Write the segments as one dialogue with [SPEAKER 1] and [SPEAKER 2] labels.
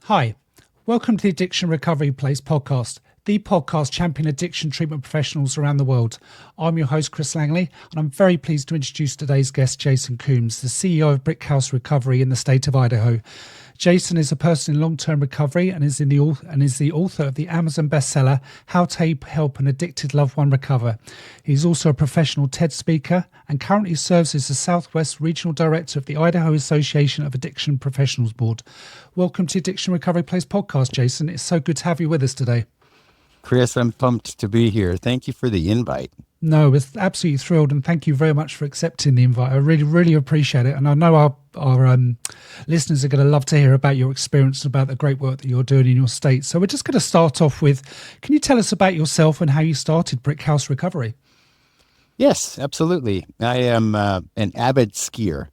[SPEAKER 1] Hi, welcome to the Addiction Recovery Place podcast, the podcast championing addiction treatment professionals around the world. I'm your host, Chris Langley, and I'm very pleased to introduce today's guest, Jason Coombs, the CEO of Brick House Recovery in the state of Idaho. Jason is a person in long-term recovery and is the author of the Amazon bestseller, How to Help an Addicted Loved One Recover. He's also a professional TED speaker and currently serves as the Southwest Regional Director of the Idaho Association of Addiction Professionals Board. Welcome to Addiction Recovery Place podcast, Jason. It's so good to have you with us today.
[SPEAKER 2] Chris, I'm pumped to be here. Thank you for the invite.
[SPEAKER 1] No, we're absolutely thrilled, and thank you very much for accepting the invite. I really, really appreciate it. And I know our listeners are going to love to hear about your experience, about the great work that you're doing in your state. So we're just going to start off with, can you tell us about yourself and how you started Brick House Recovery?
[SPEAKER 2] Yes, absolutely. I am an avid skier,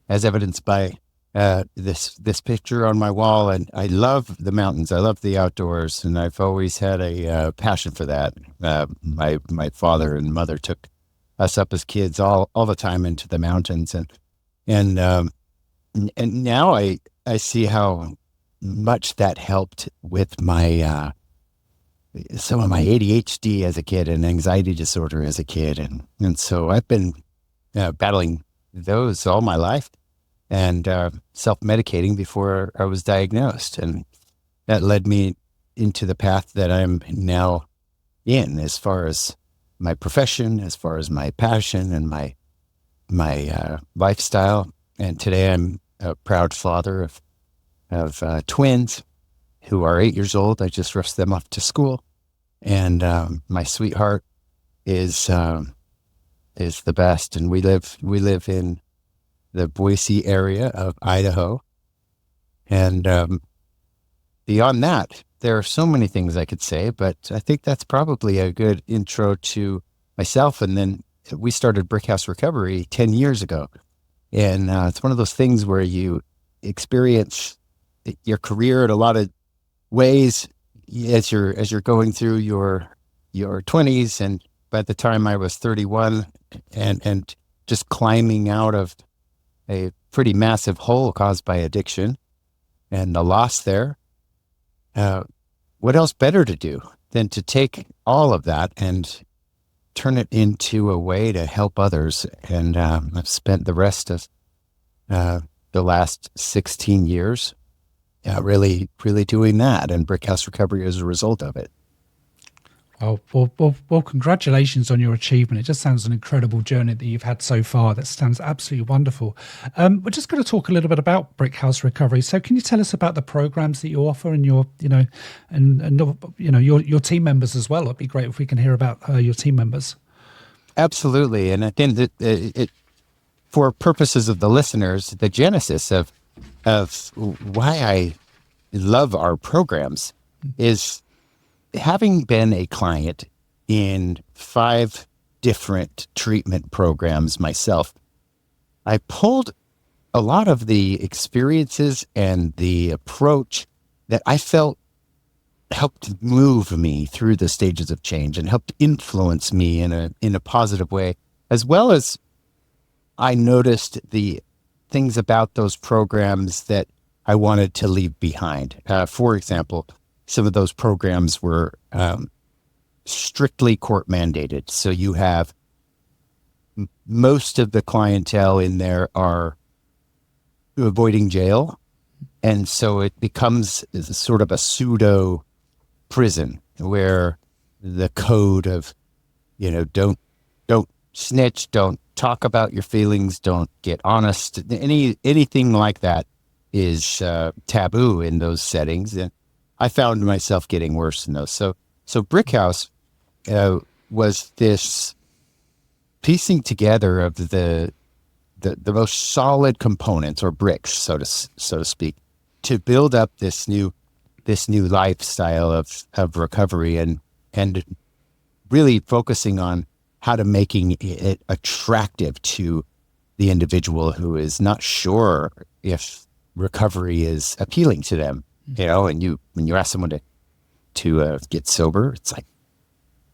[SPEAKER 2] as evidenced by this picture on my wall, and I love the mountains. I love the outdoors, and I've always had a passion for that. My father and mother took us up as kids all the time into the mountains, and now I see how much that helped with my some of my ADHD as a kid and anxiety disorder as a kid, and so I've been battling those all my life. And self-medicating before I was diagnosed. And that led me into the path that I'm now in, as far as my profession, as far as my passion and my lifestyle. And today I'm a proud father of twins who are 8 years old. I just rushed them off to school. And my sweetheart is the best. And we live in the Boise area of Idaho. And beyond that, there are so many things I could say, but I think that's probably a good intro to myself. And then we started Brick House Recovery 10 years ago. And it's one of those things where you experience your career in a lot of ways as you're going through your 20s. And by the time I was 31 and just climbing out of a pretty massive hole caused by addiction and the loss there. What else better to do than to take all of that and turn it into a way to help others? And I've spent the rest of the last 16 years really doing that, and Brick House Recovery as a result of it.
[SPEAKER 1] Oh, well, congratulations on your achievement. It just sounds an incredible journey that you've had so far. That sounds absolutely wonderful. We're just going to talk a little bit about Brick House Recovery. So can you tell us about the programs that you offer and your team members as well? It'd be great if we can hear about your team members.
[SPEAKER 2] Absolutely. And I think that for purposes of the listeners, the genesis of why I love our programs is having been a client in 5 different treatment programs myself. I pulled a lot of the experiences and the approach that I felt helped move me through the stages of change and helped influence me in a positive way, as well as I noticed the things about those programs that I wanted to leave behind. For example, some of those programs were strictly court mandated. So you have most of the clientele in there are avoiding jail. And so it becomes sort of a pseudo prison where the code of, don't snitch, don't talk about your feelings, don't get honest. Anything like that is taboo in those settings. And I found myself getting worse in those. So Brick House was this piecing together of the most solid components, or bricks, so to speak, to build up this new lifestyle of recovery and really focusing on how to making it attractive to the individual who is not sure if recovery is appealing to them. And when you ask someone to get sober, it's like,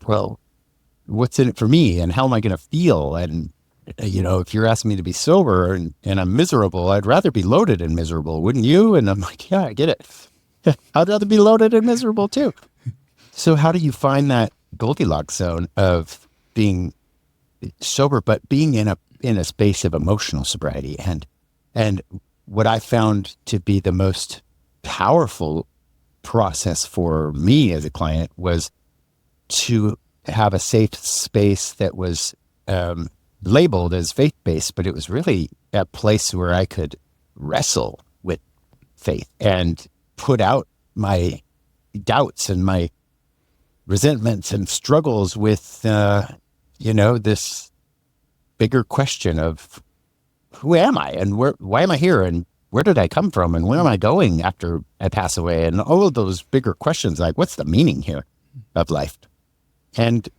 [SPEAKER 2] well, what's in it for me, and how am I going to feel? And if you're asking me to be sober and I'm miserable, I'd rather be loaded and miserable, wouldn't you? And I'm like, yeah, I get it. I'd rather be loaded and miserable too. So how do you find that Goldilocks zone of being sober, but being in a space of emotional sobriety? And what I found to be the most powerful process for me as a client was to have a safe space that was labeled as faith-based, but it was really a place where I could wrestle with faith and put out my doubts and my resentments and struggles with, this bigger question of who am I and why am I here and where did I come from and where am I going after I pass away, and all of those bigger questions like what's the meaning here of life, and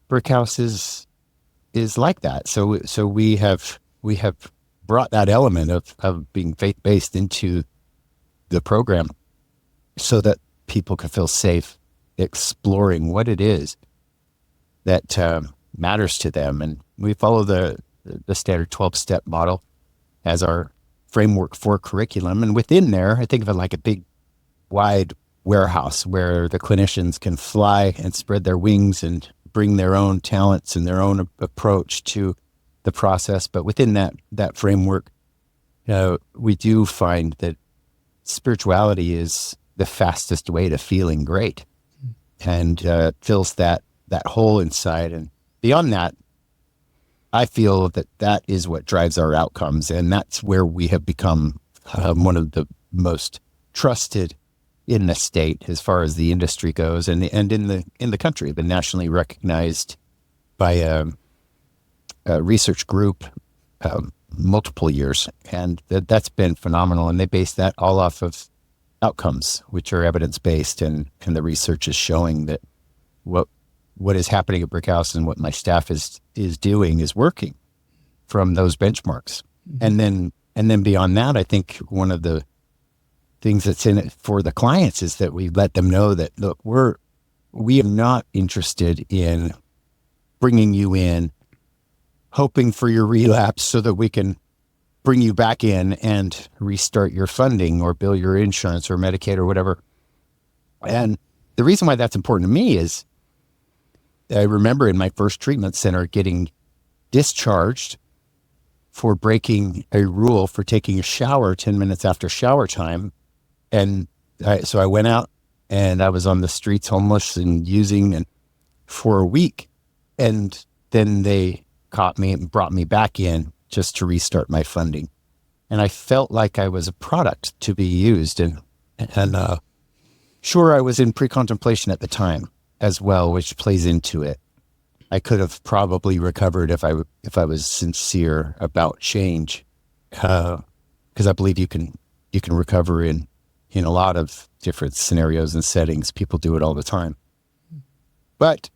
[SPEAKER 2] Brick House is like that. So we have brought that element of being faith based into the program so that people can feel safe exploring what it is that matters to them. And we follow the standard 12-step model as our framework for curriculum. And within there, I think of it like a big, wide warehouse where the clinicians can fly and spread their wings and bring their own talents and their own approach to the process. But within that framework, we do find that spirituality is the fastest way to feeling great, and fills that hole inside. And beyond that, I feel that is what drives our outcomes, and that's where we have become one of the most trusted in the state as far as the industry goes, and in the country. Been nationally recognized by a research group multiple years, and that's been phenomenal. And they base that all off of outcomes, which are evidence-based, and the research is showing that what is happening at Brick House and what my staff is doing is working from those benchmarks. Mm-hmm. And then beyond that, I think one of the things that's in it for the clients is that we let them know that, look, we are not interested in bringing you in, hoping for your relapse so that we can bring you back in and restart your funding or bill your insurance or Medicaid or whatever. And the reason why that's important to me is I remember in my first treatment center getting discharged for breaking a rule for taking a shower 10 minutes after shower time. And so I went out and I was on the streets homeless and using and for a week. And then they caught me and brought me back in just to restart my funding. And I felt like I was a product to be used. And sure, I was in pre-contemplation at the time as well, which plays into it. I could have probably recovered if I was sincere about change, because I believe you can recover in a lot of different scenarios and settings. People do it all the time. But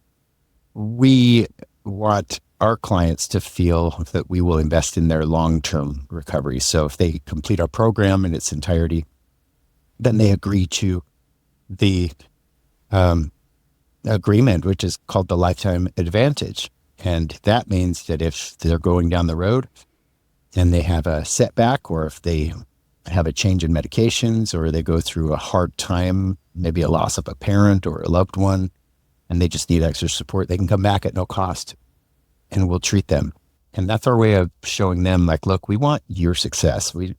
[SPEAKER 2] we want our clients to feel that we will invest in their long-term recovery. So if they complete our program in its entirety, then they agree to the agreement, which is called the Lifetime Advantage. And that means that if they're going down the road and they have a setback, or if they have a change in medications, or they go through a hard time, maybe a loss of a parent or a loved one, and they just need extra support, they can come back at no cost and we'll treat them. And that's our way of showing them, like, look, we want your success. We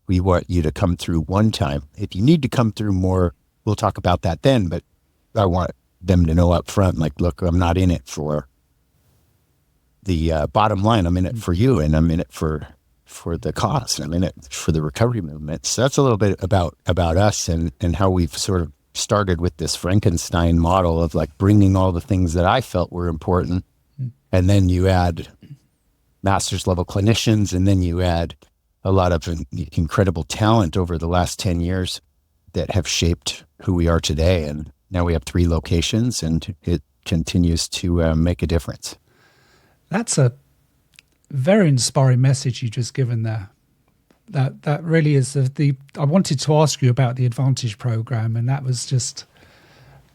[SPEAKER 2] want you to come through one time. If you need to come through more, we'll talk about that then. But I want them to know up front, like, look, I'm not in it for the bottom line. I'm in it for you, and I'm in it for the cause. I'm in it for the recovery movement. So that's a little bit about us and how we've sort of started with this Frankenstein model of like bringing all the things that I felt were important. And then you add master's level clinicians, and then you add a lot of incredible talent over the last 10 years that have shaped who we are today. And now we have 3 locations, and it continues to make a difference.
[SPEAKER 1] That's a very inspiring message you just given there. That really is I wanted to ask you about the Advantage program, and that was just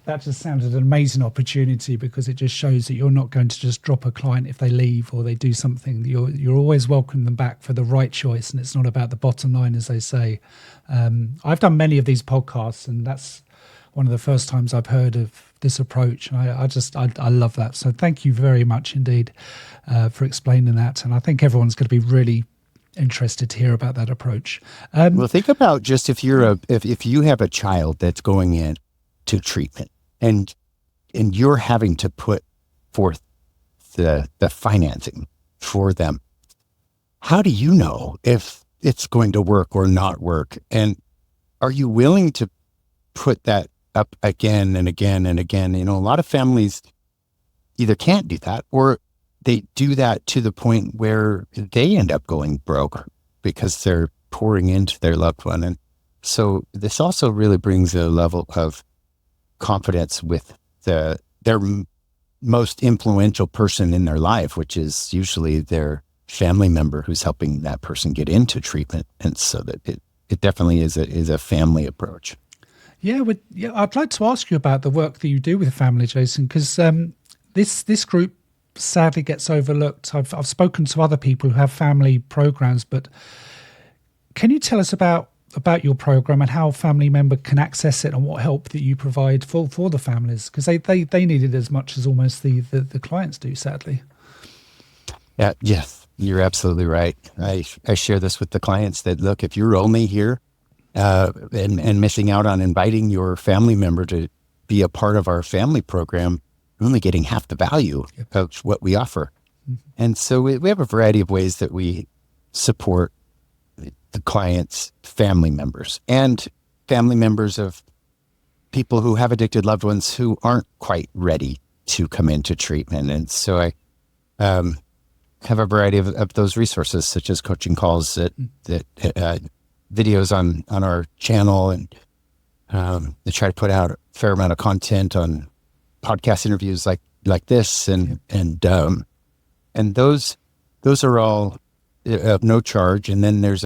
[SPEAKER 1] That just sounded an amazing opportunity, because it just shows that you're not going to just drop a client if they leave or they do something. You're always welcoming them back for the right choice, and it's not about the bottom line, as they say. I've done many of these podcasts, and that's one of the first times I've heard of this approach. And I love that. So thank you very much indeed for explaining that. And I think everyone's going to be really interested to hear about that approach.
[SPEAKER 2] Well, think about just if you have a child that's going in to treatment, and you're having to put forth the financing for them. How do you know if it's going to work or not work? And are you willing to put that up again and again and again? A lot of families either can't do that, or they do that to the point where they end up going broke because they're pouring into their loved one. And so this also really brings a level of confidence with their most influential person in their life, which is usually their family member who's helping that person get into treatment. And so that it definitely is a family approach.
[SPEAKER 1] Yeah, I'd like to ask you about the work that you do with family, Jason, because this group sadly gets overlooked. I've spoken to other people who have family programs, but can you tell us about your program and how a family member can access it, and what help that you provide for the families, because they need it as much as almost the clients do, sadly.
[SPEAKER 2] Yeah, yes, you're absolutely right. I share this with the clients that, look, if you're only here and missing out on inviting your family member to be a part of our family program, you're only getting half the value of what we offer. Mm-hmm. And so we have a variety of ways that we support the client's family members and family members of people who have addicted loved ones who aren't quite ready to come into treatment. And so I have a variety of those resources, such as coaching calls, that videos on our channel, and they try to put out a fair amount of content on podcast interviews like this, and those are all of no charge. And then there's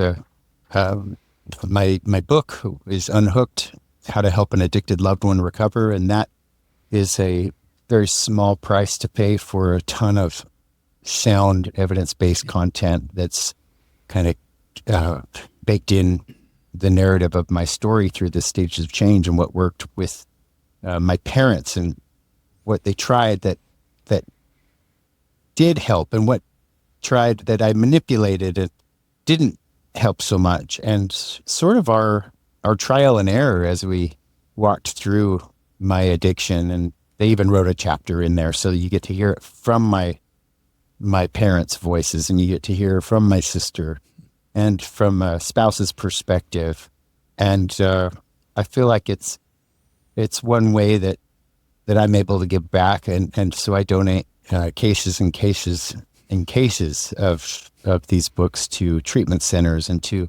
[SPEAKER 2] my book is Unhooked: How to Help an Addicted Loved One Recover, and that is a very small price to pay for a ton of sound, evidence-based content that's kind of baked in the narrative of my story through the stages of change, and what worked with my parents, and what they tried that did help, and what tried that I manipulated and didn't help so much. And sort of our trial and error as we walked through my addiction. And they even wrote a chapter in there, so you get to hear it from my parents' voices, and you get to hear from my sister and from a spouse's perspective. And I feel like it's one way that I'm able to give back. And so I donate cases and cases and cases of these books to treatment centers and to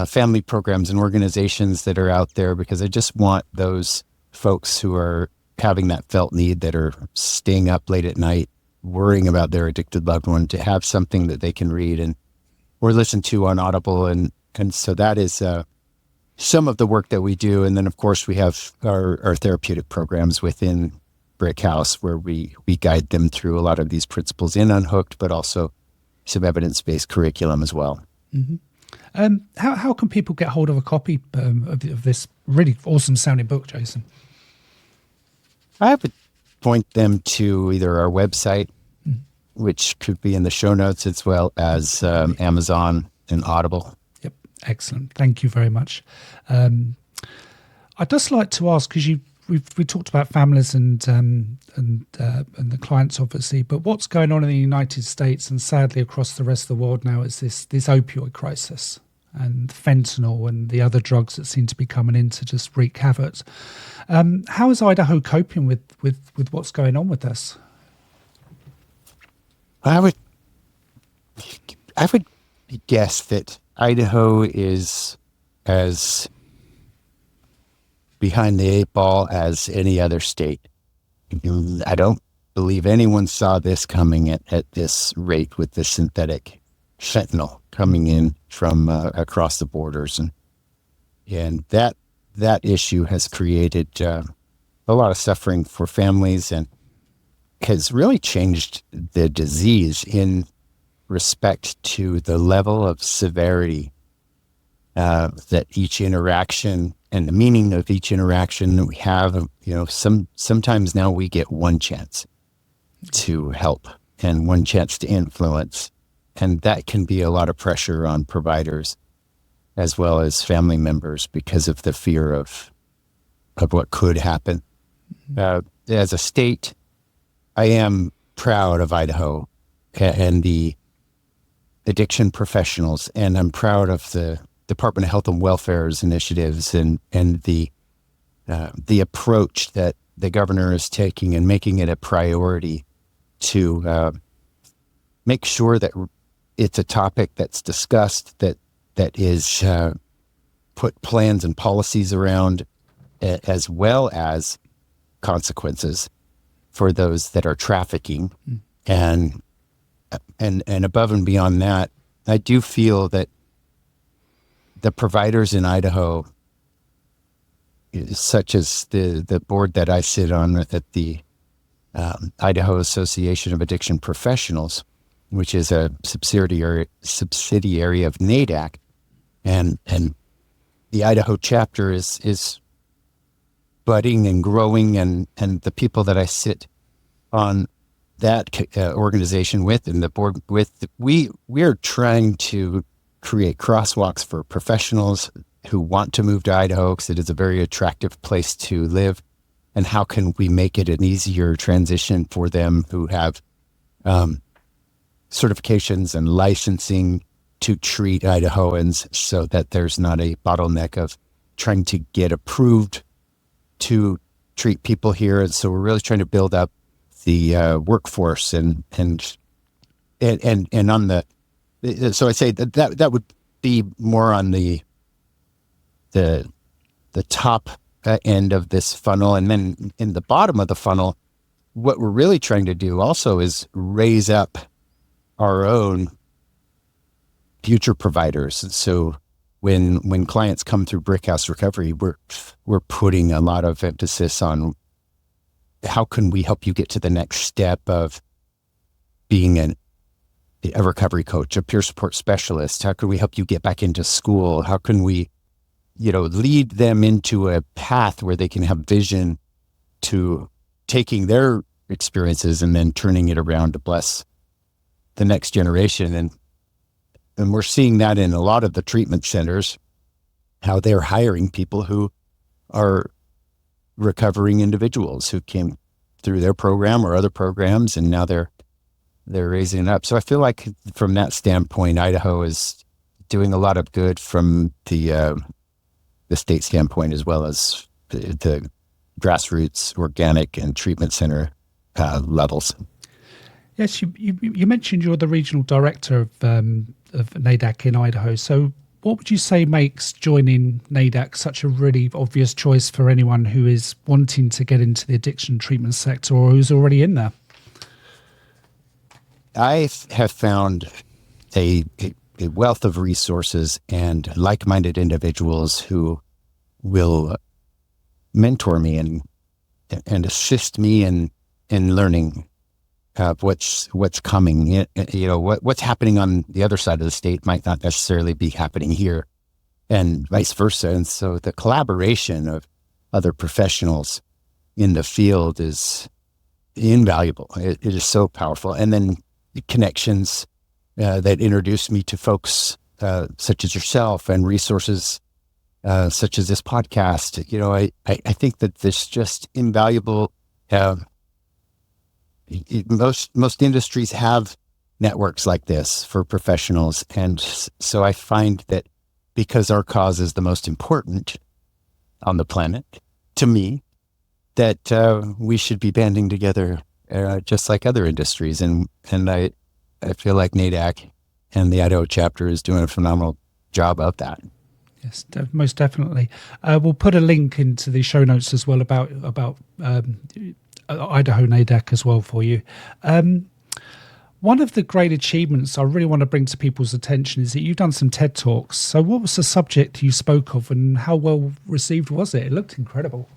[SPEAKER 2] family programs and organizations that are out there, because I just want those folks who are having that felt need, that are staying up late at night worrying about their addicted loved one, to have something that they can read and or listen to on Audible. And so that is some of the work that we do. And then, of course, we have our therapeutic programs within Brick House, where we guide them through a lot of these principles in Unhooked, but also some evidence-based curriculum as well.
[SPEAKER 1] Mm-hmm. How can people get hold of a copy of this really awesome sounding book, Jason?
[SPEAKER 2] I would point them to either our website, which could be in the show notes, as well as Amazon and Audible.
[SPEAKER 1] Yep, excellent. Thank you very much. I'd just like to ask, because we talked about families and the clients, obviously, but what's going on in the United States and sadly across the rest of the world now is this opioid crisis and fentanyl and the other drugs that seem to be coming in to just wreak havoc. How is Idaho coping with what's going on with this?
[SPEAKER 2] I would guess that Idaho is as behind the eight ball as any other state. I don't believe anyone saw this coming at this rate, with the synthetic fentanyl coming in from across the borders, and that issue has created a lot of suffering for families and has really changed the disease in respect to the level of severity that each interaction and the meaning of each interaction that we have. Sometimes now we get one chance to help and one chance to influence, and that can be a lot of pressure on providers as well as family members because of the fear of what could happen. As a state, I am proud of Idaho and the addiction professionals, and I'm proud of the Department of Health and Welfare's initiatives and the approach that the governor is taking and making it a priority to make sure that it's a topic that's discussed, that is put plans and policies around, as well as consequences for those that are trafficking. And above and beyond that, I do feel that the providers in Idaho, such as the board that I sit on with at the Idaho Association of Addiction Professionals, which is a subsidiary of NADAC, and the Idaho chapter is budding and growing, and the people that I sit on that organization with and the board with, we're trying to create crosswalks for professionals who want to move to Idaho because it is a very attractive place to live. And how can we make it an easier transition for them who have certifications and licensing to treat Idahoans, so that there's not a bottleneck of trying to get approved to treat people here. And so we're really trying to build up the workforce and on the, so I say that would be more on the top end of this funnel. And then in the bottom of the funnel, what we're really trying to do also is raise up our own future providers. So when clients come through Brickhouse Recovery, we're putting a lot of emphasis on how can we help you get to the next step of being a recovery coach, a peer support specialist. How can we help you get back into school? How can we, lead them into a path where they can have vision to taking their experiences and then turning it around to bless the next generation. And we're seeing that in a lot of the treatment centers, how they're hiring people who are recovering individuals who came through their program or other programs, and now they're raising it up. So I feel like from that standpoint, Idaho is doing a lot of good from the state standpoint, as well as the grassroots, organic, and treatment center levels.
[SPEAKER 1] Yes, you mentioned you're the regional director of NADAC in Idaho. So what would you say makes joining NADAC such a really obvious choice for anyone who is wanting to get into the addiction treatment sector or who's already in there?
[SPEAKER 2] I have found a wealth of resources and like-minded individuals who will mentor me and assist me in learning what's coming. What's happening on the other side of the state might not necessarily be happening here, and vice versa. And so the collaboration of other professionals in the field is invaluable. It is so powerful. And then the connections that introduce me to folks such as yourself and resources such as this podcast. I think that this just invaluable. Most industries have networks like this for professionals. And so I find that because our cause is the most important on the planet, to me, that we should be banding together just like other industries. And I feel like NADAC and the Idaho chapter is doing a phenomenal job of that.
[SPEAKER 1] Yes, most definitely. We'll put a link into the show notes as well about Idaho NADAC as well for you. One of the great achievements I really want to bring to people's attention is that you've done some TED Talks. So what was the subject you spoke of and how well received was it? It looked incredible.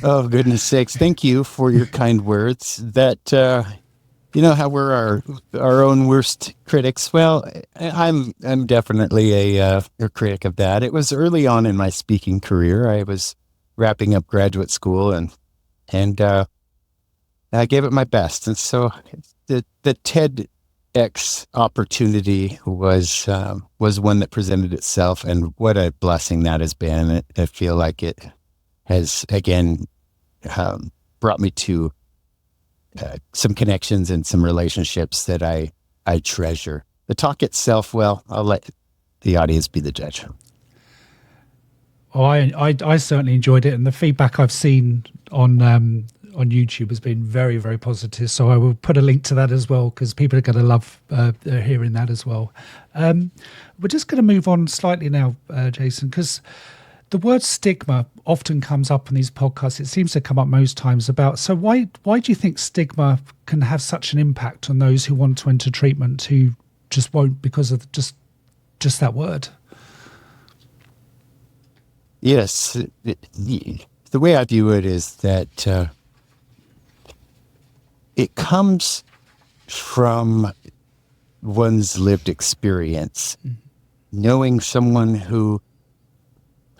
[SPEAKER 2] Oh, goodness sakes. Thank you for your kind words. That, how we're our own worst critics. Well, I'm definitely a critic of that. It was early on in my speaking career. I was wrapping up graduate school and I gave it my best. And so the TEDx opportunity was one that presented itself, and what a blessing that has been. I feel like it has again brought me to some connections and some relationships that I treasure. The talk itself, well, I'll let the audience be the judge.
[SPEAKER 1] Oh, I certainly enjoyed it, and the feedback I've seen on YouTube has been very, very positive. So I will put a link to that as well, because people are going to love hearing that as well. We're just going to move on slightly now, Jason, because the word stigma often comes up in these podcasts. It seems to come up most times about. So why do you think stigma can have such an impact on those who want to enter treatment who just won't because of just that word?
[SPEAKER 2] Yes, the way I view it is that it comes from one's lived experience, knowing someone who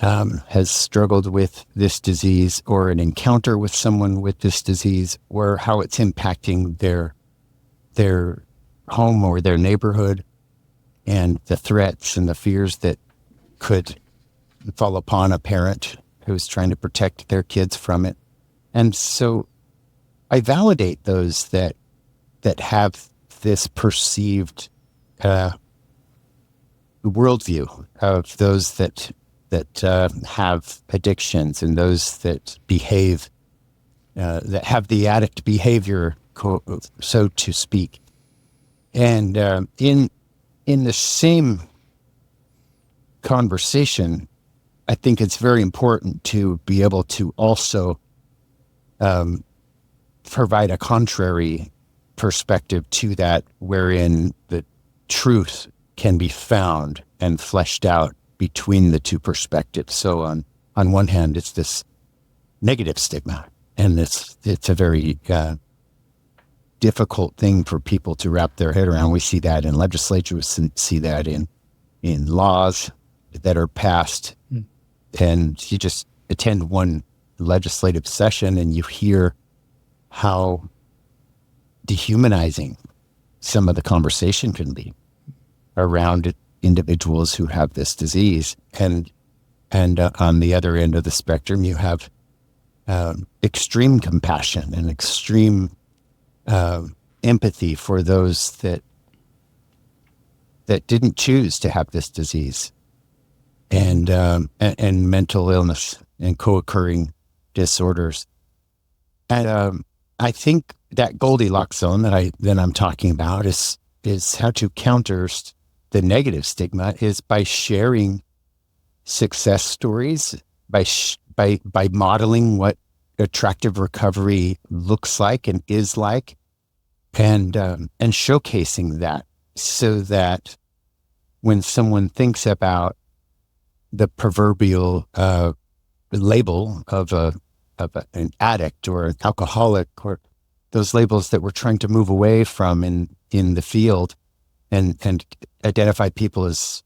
[SPEAKER 2] has struggled with this disease, or an encounter with someone with this disease, or how it's impacting their home or their neighborhood, and the threats and the fears that could fall upon a parent who's trying to protect their kids from it. And so I validate those that have this perceived worldview of those that have addictions, and those that behave, that have the addict behavior, so to speak. And in the same conversation, I think it's very important to be able to also provide a contrary perspective to that, wherein the truth can be found and fleshed out between the two perspectives. So on one hand, it's this negative stigma, and it's a very difficult thing for people to wrap their head around. We see that in legislature, we see that in laws that are passed, and you just attend one legislative session and you hear how dehumanizing some of the conversation can be around individuals who have this disease. And on the other end of the spectrum, you have extreme compassion and extreme empathy for those that didn't choose to have this disease, and mental illness and co-occurring disorders. And I think that Goldilocks zone that I'm talking about is how to counter the negative stigma is by sharing success stories, by modeling what attractive recovery looks like and is like, and showcasing that, so that when someone thinks about the proverbial label of an addict or an alcoholic, or those labels that we're trying to move away from in the field, and identify people as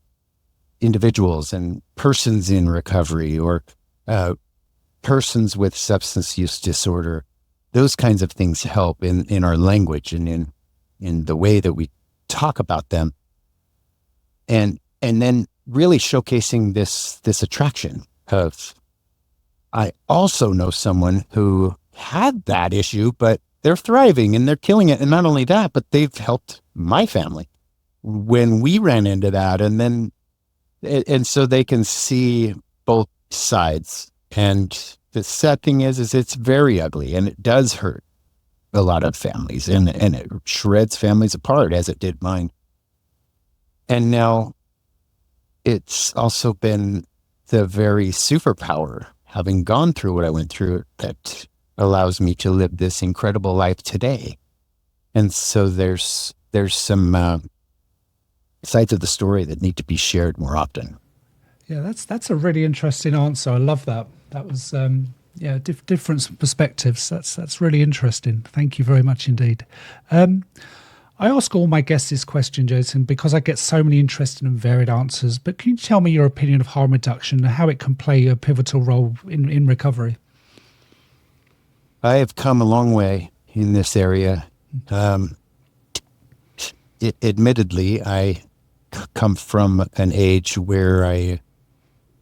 [SPEAKER 2] individuals and persons in recovery, or persons with substance use disorder. Those kinds of things help in our language and in the way that we talk about them. And then really showcasing this attraction of, I also know someone who had that issue, but they're thriving and they're killing it. And not only that, but they've helped my family when we ran into that. And so they can see both sides. And the sad thing is it's very ugly, and it does hurt a lot of families, and it shreds families apart, as it did mine. And now it's also been the very superpower, having gone through what I went through, that allows me to live this incredible life today. And so there's some sides of the story that need to be shared more often.
[SPEAKER 1] Yeah, that's a really interesting answer. I love that. That was Yeah, different perspectives. That's really interesting. Thank you very much indeed. I ask all my guests this question, Jason, because I get so many interesting and varied answers. But can you tell me your opinion of harm reduction and how it can play a pivotal role in recovery?
[SPEAKER 2] I have come a long way in this area. Admittedly, I come from an age where I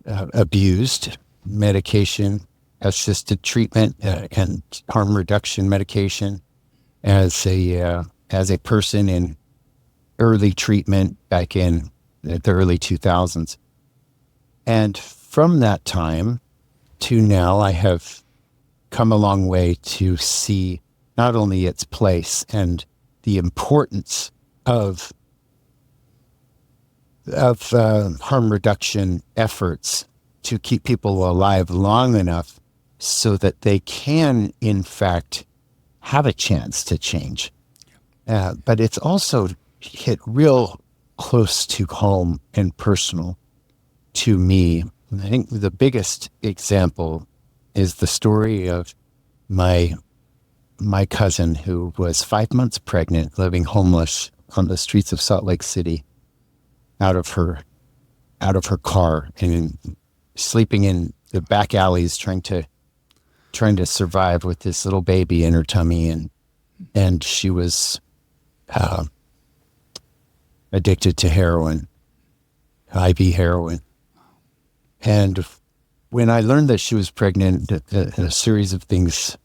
[SPEAKER 2] abused medication, assisted treatment, and harm reduction medication as a person in early treatment back in the early 2000s. And from that time to now, I have come a long way to see not only its place and the importance of harm reduction efforts to keep people alive long enough so that they can, in fact, have a chance to change. But it's also hit real close to home and personal to me. I think the biggest example is the story of my cousin who was 5 months pregnant, living homeless on the streets of Salt Lake City, out of her car and sleeping in the back alleys, trying to survive with this little baby in her tummy, and she was addicted to heroin, IV heroin. And when I learned that she was pregnant, a series of things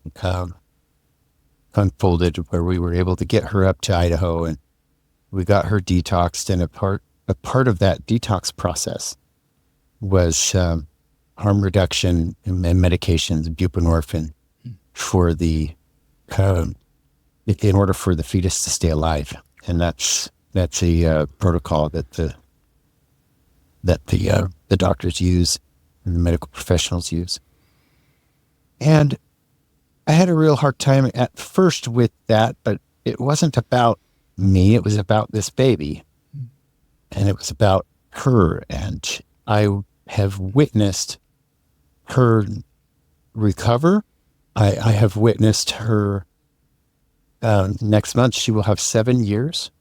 [SPEAKER 2] unfolded where we were able to get her up to Idaho, and we got her detoxed. And a part of that detox process was harm reduction and medications, buprenorphine, for in order for the fetus to stay alive. And that's a protocol that the doctors use and the medical professionals use. And I had a real hard time at first with that, but it wasn't about me. It was about this baby, and it was about her. And I have witnessed her recover. I have witnessed her, next month, she will have 7 years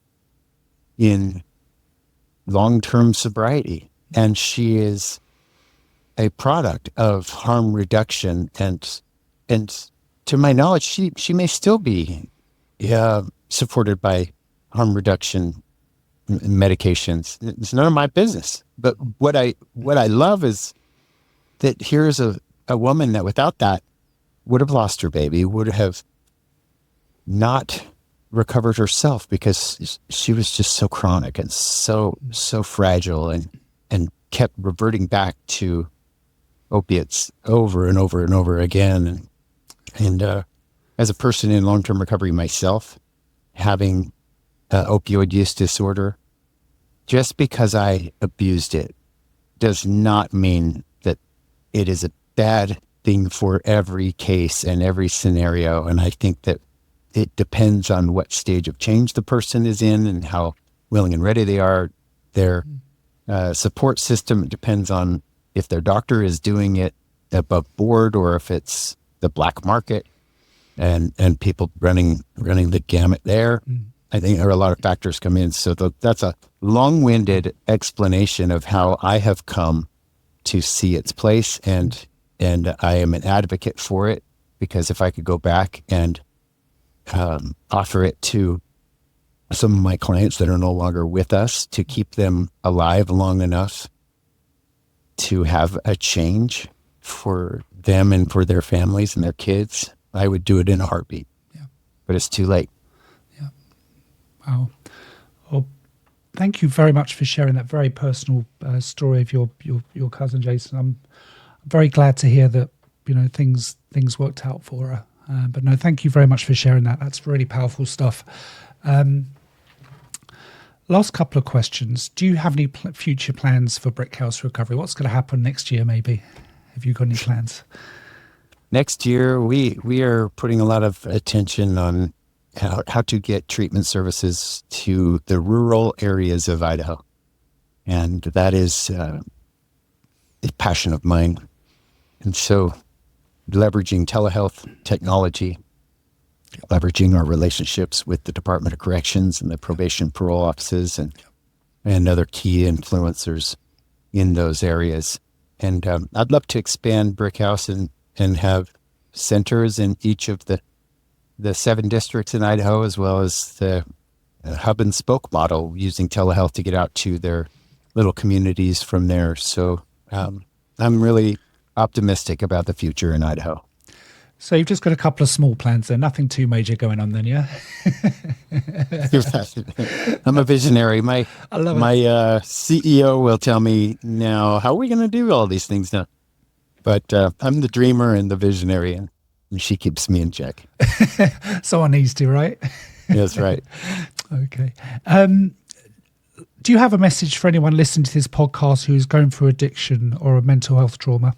[SPEAKER 2] in long-term sobriety. And she is a product of harm reduction. And to my knowledge, she may still be supported by harm reduction medications. It's none of my business. But what I love is that here's a woman that without that would have lost her baby, would have not recovered herself because she was just so chronic and so fragile and kept reverting back to opiates over and over and over again. And as a person in long-term recovery myself, having opioid use disorder, just because I abused it does not mean that it is a bad thing for every case and every scenario. And I think that it depends on what stage of change the person is in and how willing and ready they are. Their support system, it depends on if their doctor is doing it above board or if it's the black market and people running the gamut there. I think there are a lot of factors come in. So that's a long-winded explanation of how I have come to see its place, and I am an advocate for it, because if I could go back and offer it to some of my clients that are no longer with us to keep them alive long enough to have a change for them and for their families and their kids, I would do it in a heartbeat. Yeah. But it's too late.
[SPEAKER 1] Yeah. Wow. Well, thank you very much for sharing that very personal story of your cousin Jason. I'm very glad to hear that things worked out for her. But no, thank you very much for sharing that. That's really powerful stuff. Last couple of questions. Do you have any future plans for Brick House Recovery? What's going to happen next year, maybe? Have you got any plans?
[SPEAKER 2] Next year, we are putting a lot of attention on how to get treatment services to the rural areas of Idaho. And that is a passion of mine. And so leveraging telehealth technology, leveraging our relationships with the Department of Corrections and the probation parole offices and other key influencers in those areas. And I'd love to expand Brickhouse and have centers in each of the 7 districts in Idaho, as well as the hub and spoke model, using telehealth to get out to their little communities from there. So I'm really optimistic about the future in Idaho.
[SPEAKER 1] So you've just got a couple of small plans there, nothing too major going on then, yeah?
[SPEAKER 2] I'm a visionary. My
[SPEAKER 1] I love
[SPEAKER 2] CEO will tell me, now, how are we going to do all these things now? But I'm the dreamer and the visionary, and she keeps me in check.
[SPEAKER 1] Someone needs to, right?
[SPEAKER 2] That's right.
[SPEAKER 1] Okay. Do you have a message for anyone listening to this podcast who's going through addiction or a mental health trauma?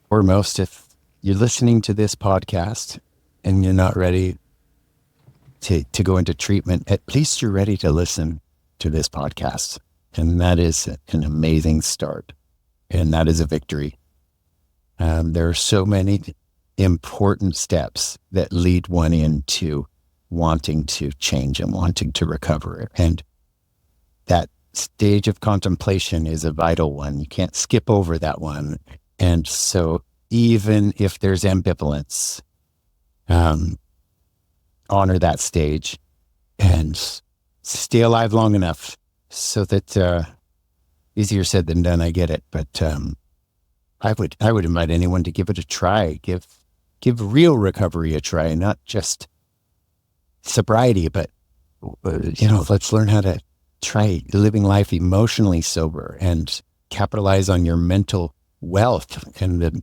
[SPEAKER 2] Foremost, if you're listening to this podcast and you're not ready to go into treatment, at least you're ready to listen to this podcast. And that is an amazing start. And that is a victory. There are so many important steps that lead one into wanting to change and wanting to recover. And that stage of contemplation is a vital one. You can't skip over that one. And so even if there's ambivalence, honor that stage and stay alive long enough so that, easier said than done, I get it. But I would invite anyone to give it a try. Give real recovery a try, not just sobriety, but let's learn how to try living life emotionally sober and capitalize on your mental wealth and the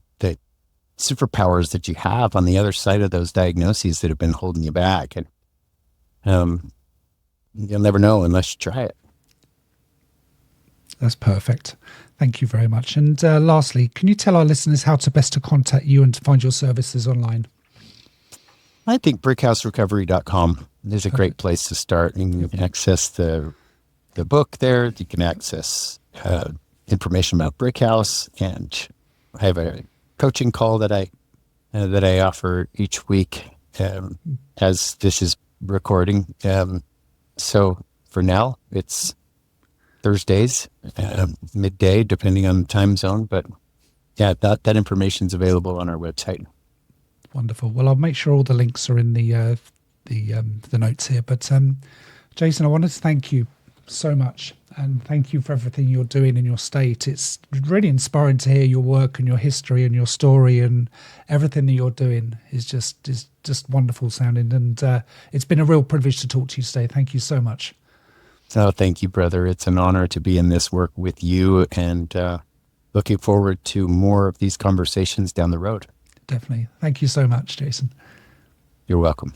[SPEAKER 2] superpowers that you have on the other side of those diagnoses that have been holding you back. And you'll never know unless you try it.
[SPEAKER 1] That's perfect. Thank you very much. And lastly, can you tell our listeners how to best to contact you and to find your services online?
[SPEAKER 2] I think brickhouserecovery.com is a great place to start. You can access the book there. You can access information about Brickhouse, and I have a coaching call that I offer each week as this is recording. So for now, it's Thursdays, midday, depending on the time zone. But yeah, that information is available on our website.
[SPEAKER 1] Wonderful. Well, I'll make sure all the links are in the notes here. But Jason, I wanted to thank you so much, and thank you for everything you're doing in your state. It's really inspiring to hear your work and your history and your story, and everything that you're doing is just wonderful sounding. And it's been a real privilege to talk to you today. Thank you so much.
[SPEAKER 2] So thank you, brother. It's an honor to be in this work with you, and looking forward to more of these conversations down the road.
[SPEAKER 1] Definitely. Thank you so much, Jason.
[SPEAKER 2] You're welcome.